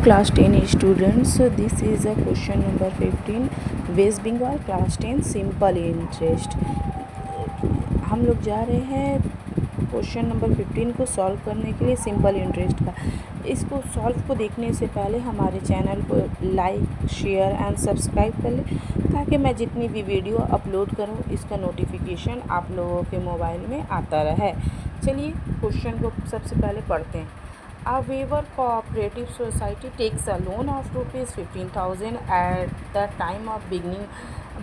Class 10 students, this is a question number 15. West Bengal class 10 simple interest. हम लोग जा रहे हैं क्वेश्चन नंबर 15 को सॉल्व करने के लिए, सिंपल इंटरेस्ट का। इसको सॉल्व को देखने से पहले हमारे चैनल को लाइक, शेयर एंड सब्सक्राइब कर लें, ताकि मैं जितनी भी वीडियो अपलोड करूं इसका नोटिफिकेशन आप लोगों के मोबाइल में आता रहे। चलिए क्वेश्चन को सबसे पहले पढ़ते हैं। A Weaver Cooperative Society takes a loan of ₹15,000 at the time of beginning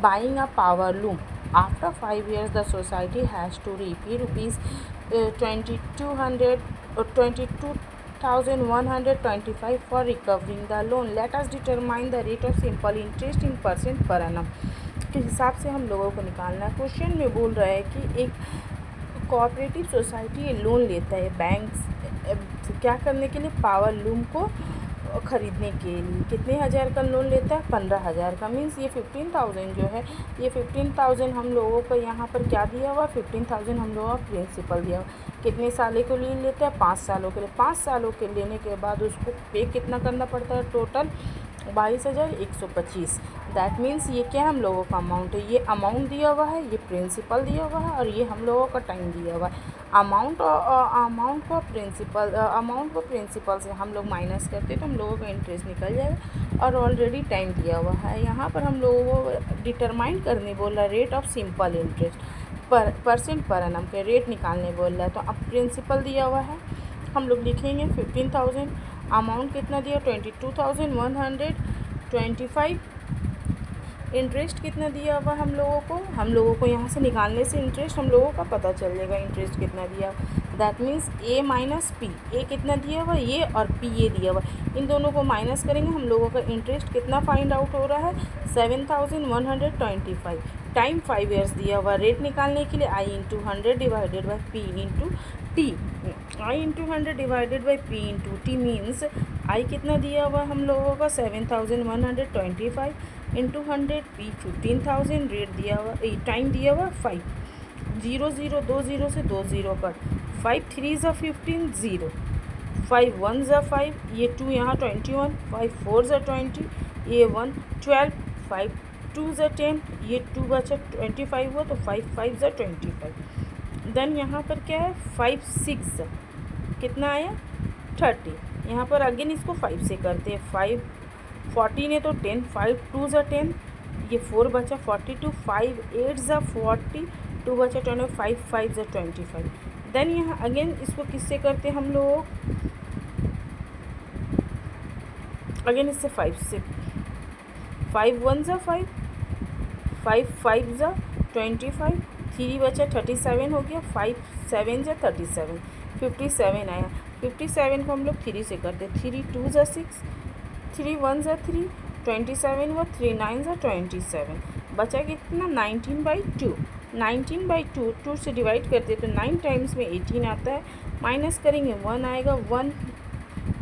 buying a power loom. After 5 years, the society has to repay ₹22,125 for recovering the loan. Let us determine the rate of simple interest in percent per annum. के हिसाब से हम लोगों को निकालना है। Question में बोल रहा है कि एक कोऑपरेटिव सोसाइटी लोन लेता है बैंक क्या करने के लिए, पावर लूम को ख़रीदने के लिए। कितने हज़ार का लोन लेता है? 15,000 का। मीन्स ये 15,000 जो है, ये 15,000 हम लोगों को यहाँ पर क्या दिया हुआ? 15,000 हम लोगों का प्रिंसिपल दिया हुआ। कितने सालों के लिए लेता है? 5 सालों के लिए। 5 सालों के लेने के बाद उसको पे कितना करना पड़ता है? टोटल 22,125। दैट मीन्स ये क्या है? हम लोगों का अमाउंट है। ये अमाउंट दिया हुआ है, ये प्रिंसिपल दिया हुआ है और ये हम लोगों का टाइम दिया हुआ है। अमाउंट को प्रिंसिपल से हम लोग माइनस करते तो हम लोगों का इंटरेस्ट निकल जाएगा, और ऑलरेडी टाइम दिया हुआ है। यहाँ पर हम लोगों को डिटरमाइन करने बोल रहा है rate of simple interest percent per annum के रेट निकालने बोल रहा है। तो अब प्रिंसिपल दिया हुआ है, हम लोग लिखेंगे 15,000, अमाउंट कितना दिया? 22,125। इंटरेस्ट कितना दिया हुआ हम लोगों को यहाँ से निकालने से इंटरेस्ट हम लोगों का पता चल जाएगा इंटरेस्ट कितना दिया। That means A minus P. A कितना दिया हुआ? ये, और पी ये दिया हुआ। इन दोनों को माइनस करेंगे, हम लोगों का इंटरेस्ट कितना फाइंड आउट हो रहा है? 7,125। टाइम 5 ईयर्स दिया हुआ। रेट निकालने के लिए I into 100 divided by P into T. I into 100 divided by P into T means I कितना दिया हुआ हम लोगों का? 7,125 इंटू 100, पी 15,000, रेट दिया हुआ, टाइम दिया हुआ 5। 0 0 2 0 से 2 0 कट। 5 3 ज़ा 15, 0। 5 1 ज़ा 5, ये 2 यहाँ 21। 5 4 ज़ा 20, ये 1 12। 5 2 ज़ा 10, ये 2 बचा 25 हुआ, तो 5 5 ज़ा 25। देन यहाँ पर क्या है? 5 6 कितना आया? 30। यहाँ पर अगेन इसको 5 से करते हैं। 5 14 है तो 10। 5 2 ज़ा 10, ये 4 बचा 42। 5 8 ज़ा 40, 2 बचा 20। 5 5 ज़ा 25। देन यहाँ अगेन इसको किससे करते हैं हम लोग? अगेन इससे 5 से। 5 1 ज़ा 5, 5 5 ज़ा 25, 3 बचा 37 हो गया। 5 7 ज़ा 37, 57 आया। 57 को हम लोग 3 से करते। 3 2 ज़ा 6, 3 1 ज़ा 3, 27 हुआ। 3 9 ज़ा 27, बचा कितना? 19/2। 19/2 2 से डिवाइड करते तो 9 टाइम्स में 18 आता है। माइनस करेंगे 1 आएगा। 1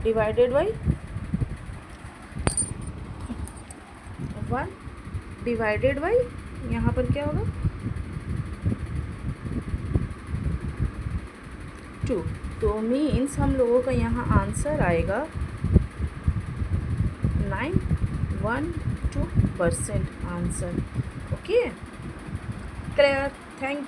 डिवाइडेड बाई 1 डिवाइडेड बाई यहाँ पर क्या होगा? 2। तो मीन्स हम लोगों का यहाँ आंसर आएगा 912% answer. Okay, clear? Thank you.